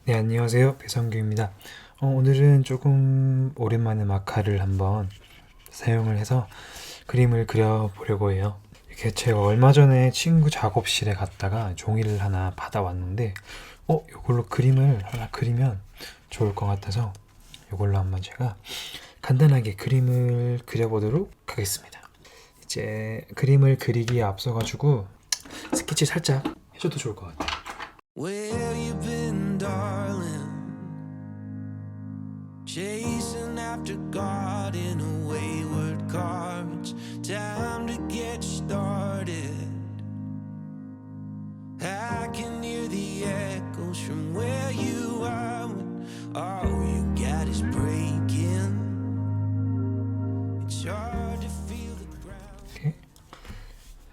네, 안녕하세요. 배성규입니다. 오늘은 조금 오랜만에 마카를 한번 사용을 해서 그림을 그려보려고 해요. 이게 제가 얼마 전에 친구 작업실에 갔다가 종이를 하나 받아왔는데, 이걸로 그림을 하나 그리면 좋을 것 같아서 이걸로 한번 제가 간단하게 그림을 그려보도록 하겠습니다. 이제 그림을 그리기에 앞서가지고 스케치 살짝 해줘도 좋을 것 같아요. Where you been, darling? Chasing after God in a wayward car. It's time to get started. I can hear the echoes from where you are when all you got is breaking. It's hard to feel the ground. 이렇게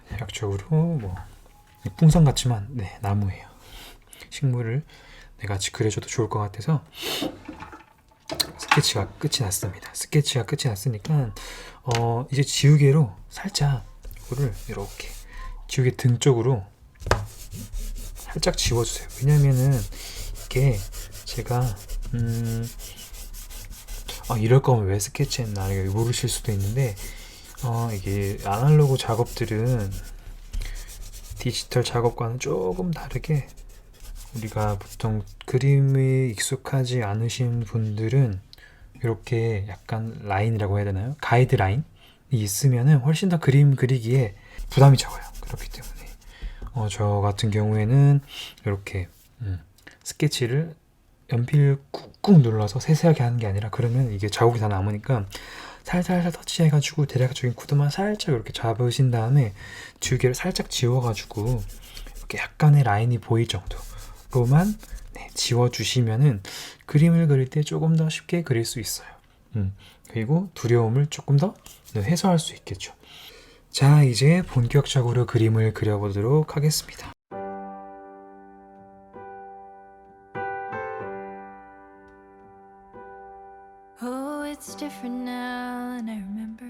대략적으로 뭐 풍선 같지만 네, 나무예요. 식물을 같이 그려줘도 좋을 것 같아서 스케치가 끝이 났습니다. 스케치가 끝이 났으니까 이제 지우개로 살짝 이거를 이렇게 지우개 등 쪽으로 살짝 지워주세요. 왜냐면은 이게 제가 이럴 거면 왜 스케치했나 모르실 수도 있는데 이게 아날로그 작업들은 디지털 작업과는 조금 다르게 우리가 보통 그림에 익숙하지 않으신 분들은 이렇게 약간 라인이라고 해야 되나요? 가이드라인이 있으면은 훨씬 더 그림 그리기에 부담이 적어요. 그렇기 때문에 저 같은 경우에는 이렇게 스케치를 연필 꾹꾹 눌러서 세세하게 하는 게 아니라 그러면 이게 자국이 다 남으니까 살살살 터치해가지고 대략적인 구도만 살짝 이렇게 잡으신 다음에 지우개를 살짝 지워가지고 이렇게 약간의 라인이 보일 정도로만 지워주시면은 그림을 그릴 때 조금 더 쉽게 그릴 수 있어요. 그리고 두려움을 조금 더 해소할 수 있겠죠. 자, 이제 본격적으로 그림을 그려보도록 하겠습니다. Oh, it's different now than I remember.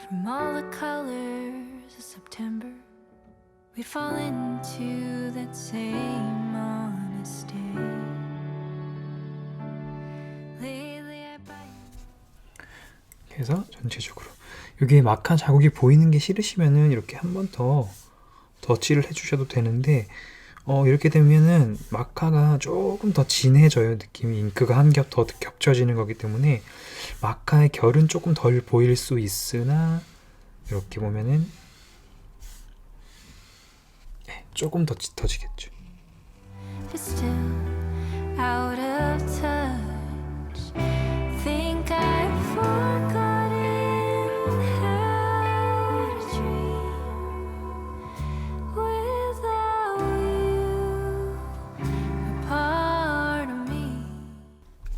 From all the colors of September, we fall into that same honest day. Lately I buy. 그래서 전체적으로 여기에 마카 자국이 보이는 게 싫으시면은 이렇게 한 번 더 덧칠을 해주셔도 되는데 이렇게 되면은 마카가 조금 더 진해져요. 느낌이 잉크가 한 겹 더 겹쳐지는 거기 때문에 마카의 결은 조금 덜 보일 수 있으나 이렇게 보면은 조금 더 짙어지겠죠. But still out of touch. Think I've forgotten how to dream without you, a part of me.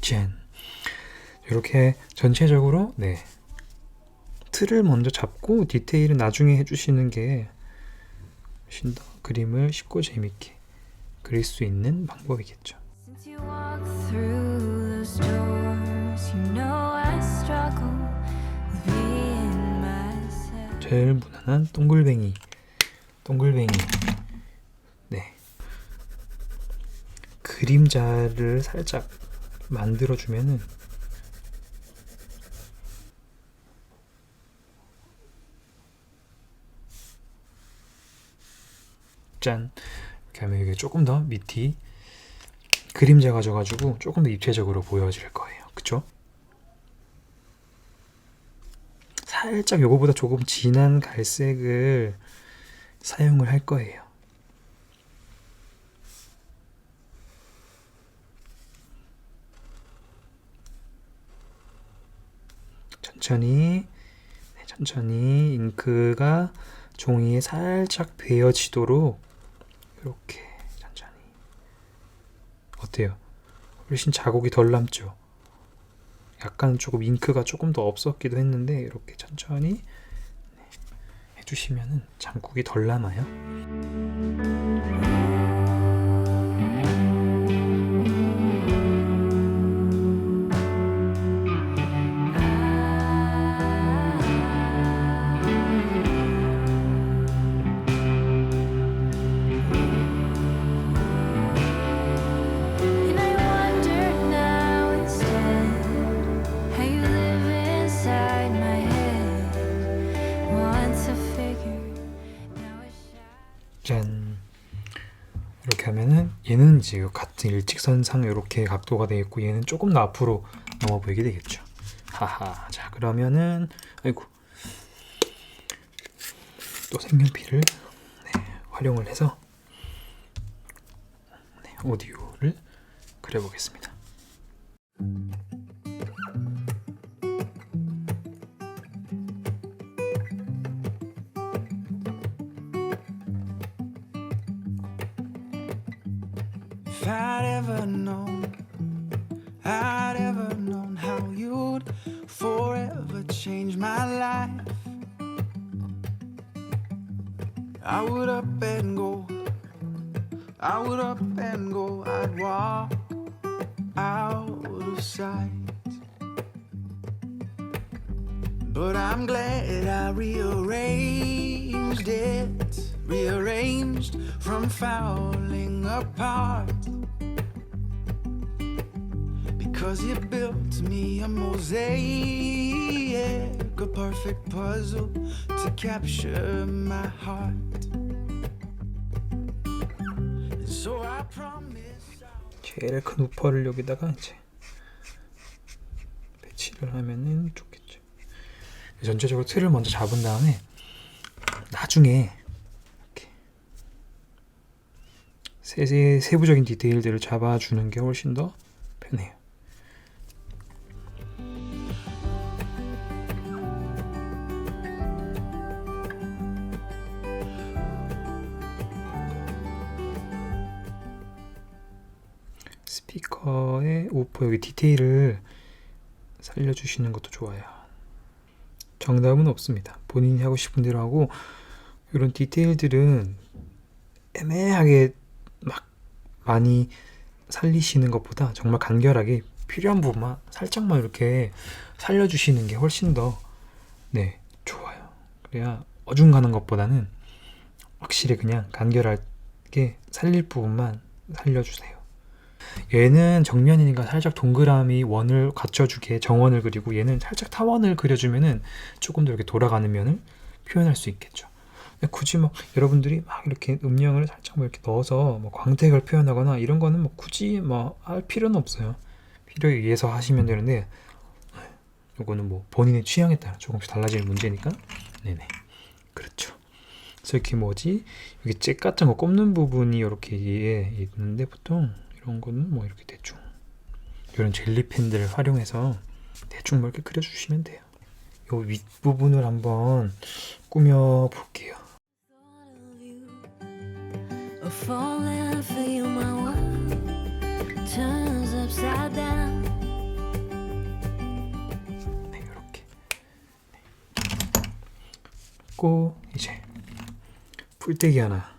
짠. 이렇게 전체적으로 틀을 먼저 잡고 디테일은 나중에 해주시는 게 훨씬 더 그림을 쉽고 재밌게 그릴 수 있는 방법이겠죠. Since you walked through those doors, you know I struggle with being myself. 제일 무난한 동글뱅이. 그림자를 살짝 만들어주면은 짠. 이렇게 하면 이게 조금 더 밑이 그림자가 져가지고 조금 더 입체적으로 보여질 거예요. 그쵸? 살짝 요거보다 조금 진한 갈색을 사용을 할 거예요. 천천히 잉크가 종이에 살짝 배어지도록 이렇게 천천히. 어때요? 훨씬 자국이 덜 남죠? 약간 조금 잉크가 조금 더 없었기도 했는데 이렇게 천천히 해주시면은 자국이 덜 남아요. 어떤지 같은 일직선상 이렇게 각도가 되어 있고 얘는 조금 더 앞으로 넘어 보이게 되겠죠. 하하. 자, 그러면은 아이고 또 색연필을 활용을 해서 오디오를 그려보겠습니다. If I'd ever known how you'd forever change my life, I would up and go, I'd walk out of sight. But I'm glad I rearranged from falling apart, because you built me a mosaic, a perfect puzzle to capture my heart. And so I promise 제일 큰 우퍼를 여기다가 이제 배치를 하면은 좋겠죠. 전체적으로 틀을 먼저 잡은 다음에 나중에 이렇게 세부적인 디테일들을 잡아주는 게 훨씬 더 편해요. 스피커의 우퍼 여기 디테일을 살려주시는 것도 좋아요. 정답은 없습니다. 본인이 하고 싶은 대로 하고, 이런 디테일들은 애매하게 막 많이 살리시는 것보다 정말 간결하게 필요한 부분만 살짝만 이렇게 살려주시는 게 훨씬 더 좋아요. 그래야 어중간한 것보다는 확실히 그냥 간결하게 살릴 부분만 살려주세요. 얘는 정면이니까 살짝 동그라미 원을 갖춰주게 정원을 그리고, 얘는 살짝 타원을 그려주면은 조금 더 이렇게 돌아가는 면을 표현할 수 있겠죠. 굳이 여러분들이 막 이렇게 음영을 살짝 이렇게 넣어서 광택을 표현하거나 이런 거는 굳이 할 필요는 없어요. 필요에 의해서 하시면 되는데, 이거는 본인의 취향에 따라 조금씩 달라질 문제니까. 네네. 그렇죠. 그래서 이렇게 여기 잭 같은 거 꼽는 부분이 이렇게 있는데, 보통 이런 거는 이렇게 대충 이런 젤리펜들을 활용해서 대충 이렇게 그려주시면 돼요. 이 윗부분을 한번 꾸며 볼게요. 이렇게 고 이제 풀떼기 하나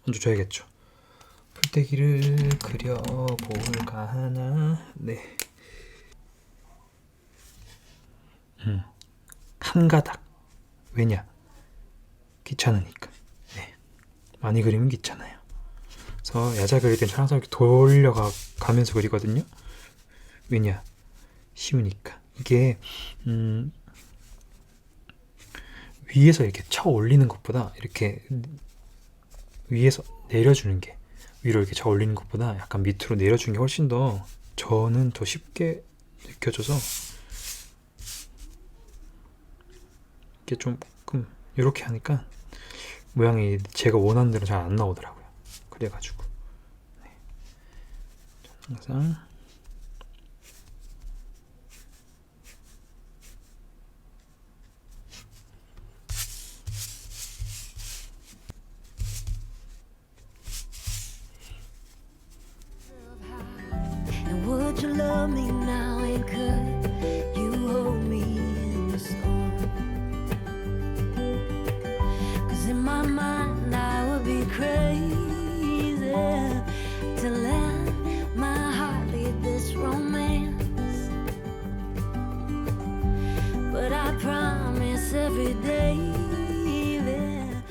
얹어줘야겠죠. 풀떼기를 그려볼까 하나. 한 가닥. 왜냐? 귀찮으니까. 많이 그리면 귀찮아요. 그래서 야자 그릴 땐 항상 이렇게 돌려가면서 그리거든요. 왜냐? 쉬우니까. 이게 위에서 이렇게 쳐 올리는 것보다 이렇게 위에서 내려주는 게, 위로 이렇게 쳐 올리는 것보다 약간 밑으로 내려주는 게 훨씬 더, 저는 더 쉽게 느껴져서 이게 조금 이렇게 하니까 모양이 제가 원하는 대로 잘 안 나오더라고요. 그래가지고 항상 Would you love me now, and could you hold me in the storm? 'Cause in my mind I would be crazy to let my heart lead this romance, but I promise every day that.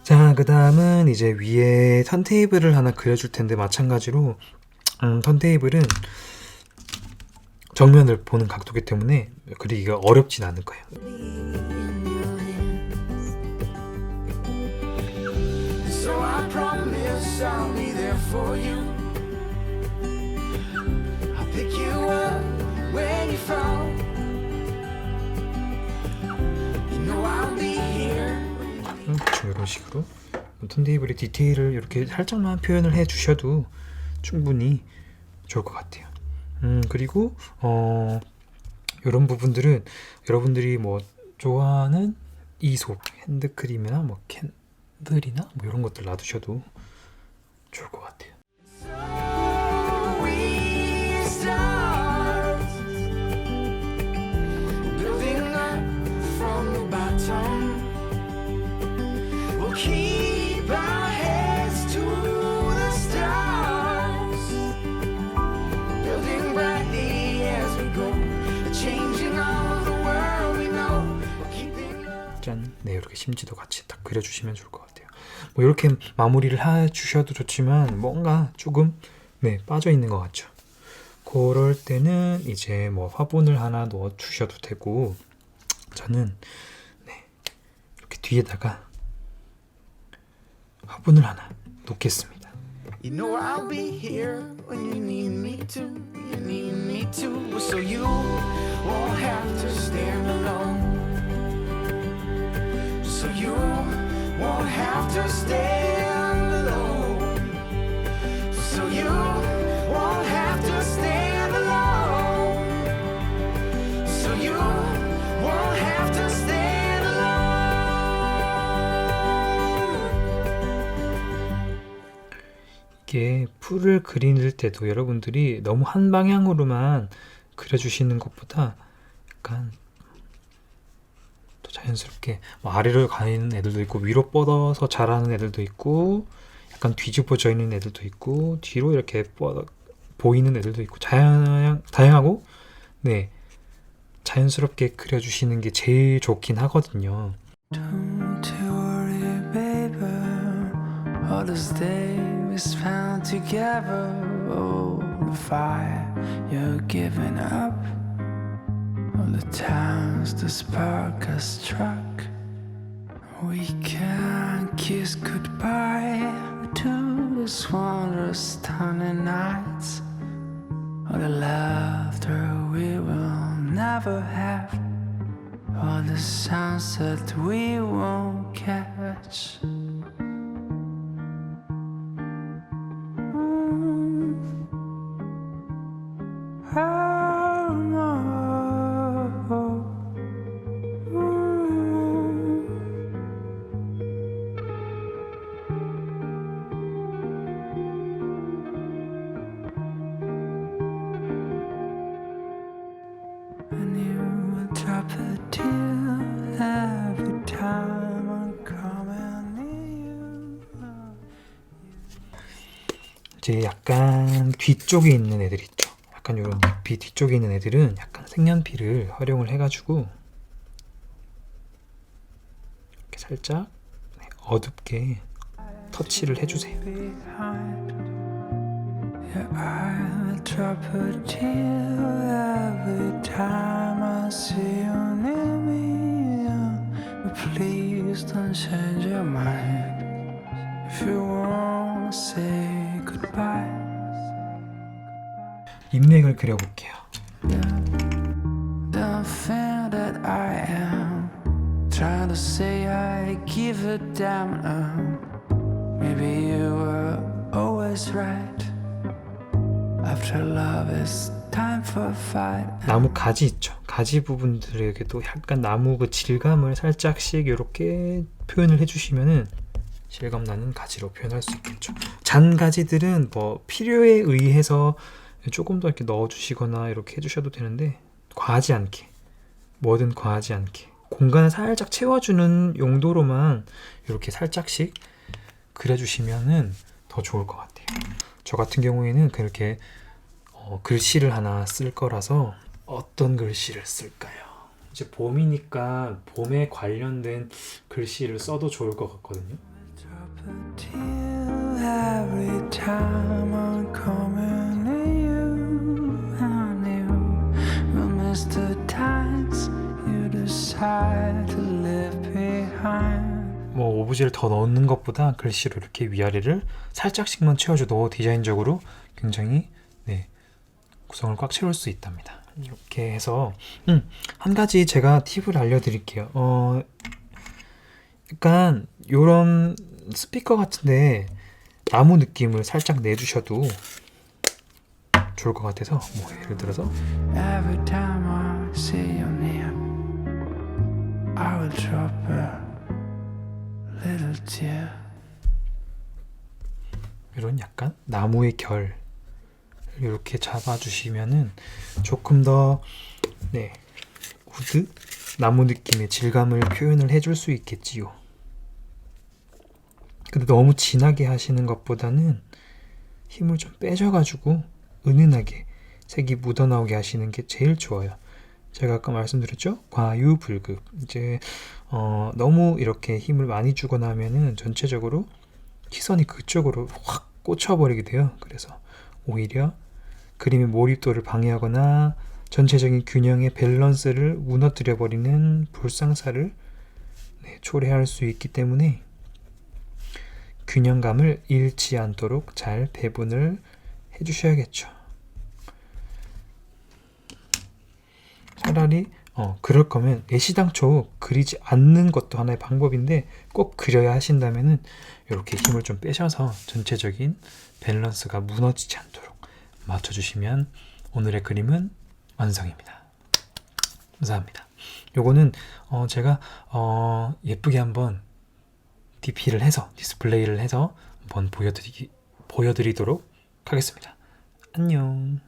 자, 그 다음은 이제 위에 턴테이블을 하나 그려줄 텐데, 마찬가지로 턴테이블은 정면을 보는 각도이기 때문에 그리기가 어렵진 않을 거예요. So I promise I'll be there for you. 이런 식으로 턴테이블의 디테일을 이렇게 살짝만 표현을 해 주셔도 충분히 좋을 것 같아요. 그리고 이런 부분들은 여러분들이 뭐 좋아하는 이솝, 핸드크림이나 뭐 캔들이나 뭐 이런 것들 놔두셔도 좋을 것 같아요. We start building up from the bottom. We'll keep our heads to the stars, building brightly as we go, changing all the world we know. We're keeping up. 짠, 네, 이렇게 심지도 같이 딱 그려주시면 좋을 것 같아요. 뭐 이렇게 마무리를 해주셔도 좋지만 뭔가 조금 빠져 있는 것 같죠. 그럴 때는 이제 뭐 화분을 하나 넣어 주셔도 되고, 저는 이렇게 뒤에다가 화분을 하나 놓겠습니다. You know I'll be here when you need me to. You need me to, so you won't have to stand alone. So you won't have to stand alone. So you won't have to stand alone. So you won't have to stand alone. 이게 풀을 그릴 때도 여러분들이 너무 한 방향으로만 그려주시는 것보다 약간 또 자연스럽게 뭐 아래로 가는 애들도 있고 위로 뻗어서 자라는 애들도 있고 약간 뒤집어져 있는 애들도 있고 뒤로 이렇게 뻗어 보이는 애들도 있고 다양하고 자연스럽게 그려주시는 게 제일 좋긴 하거든요. Don't you worry, baby. All those days we spent together. Oh, the fire you're giving up. All the times the spark has struck. We can't kiss goodbye to this wondrous stunning nights. All the laughter we will never have. All the sunset we won't catch. And you drop a tear every time I'm coming near you. 이제 약간 뒤쪽에 있는 애들 있죠. 약간 이런 잎이 뒤쪽에 있는 애들은 약간 색연필을 활용을 해가지고 이렇게 살짝 어둡게 터치를 해주세요. Behind your eye, I drop a tear every time I see you near me. But please don't change your mind if you wanna say goodbye. 잎맥을 그려볼게요. Don't think that I am trying to say I give a damn. Maybe you were always right. After love is time for a fight. 나무 가지 있죠. 가지 부분들에게도 약간 나무 그 질감을 살짝씩 이렇게 표현을 해주시면은 실감 나는 가지로 표현할 수 있겠죠. 잔 가지들은 뭐 필요에 의해서 조금 더 이렇게 넣어주시거나 이렇게 해주셔도 되는데 과하지 않게, 뭐든 과하지 않게 공간을 살짝 채워주는 용도로만 이렇게 살짝씩 그려주시면은 더 좋을 것 같아요. 저 같은 경우에는 그렇게 글씨를 하나 쓸 거라서 어떤 글씨를 쓸까요? 이제 봄이니까 봄에 관련된 글씨를 써도 좋을 것 같거든요. Drop a tear every time I'm coming near you. And you will miss the times you decide to leave behind. 뭐 오브제를 더 넣는 것보다 글씨로 이렇게 위아래를 살짝씩만 채워줘도 디자인적으로 굉장히 구성을 꽉 채울 수 있답니다. 이렇게 해서 한 가지 제가 팁을 알려드릴게요. 약간 요런 스피커 같은데 나무 느낌을 살짝 내주셔도 좋을 것 같아서, 뭐 예를 들어서 Every time I see your name, I will drop a little tear. 이런 약간 나무의 결 이렇게 잡아주시면은 조금 더 우드 나무 느낌의 질감을 표현을 해줄 수 있겠지요. 근데 너무 진하게 하시는 것보다는 힘을 좀 빼셔가지고 은은하게 색이 묻어나오게 하시는 게 제일 좋아요. 제가 아까 말씀드렸죠? 과유불급. 이제 너무 이렇게 힘을 많이 주고 나면은 전체적으로 시선이 그쪽으로 확 꽂혀버리게 돼요. 그래서 오히려 그림의 몰입도를 방해하거나 전체적인 균형의 밸런스를 무너뜨려 버리는 불상사를 초래할 수 있기 때문에 균형감을 잃지 않도록 잘 배분을 해주셔야겠죠. 차라리 그럴 거면 애시당초 그리지 않는 것도 하나의 방법인데, 꼭 그려야 하신다면은 이렇게 힘을 좀 빼셔서 전체적인 밸런스가 무너지지 않도록 맞춰주시면 오늘의 그림은 완성입니다. 감사합니다. 요거는 제가 예쁘게 한번 DP를 해서 디스플레이를 해서 한번 보여드리도록 하겠습니다. 안녕.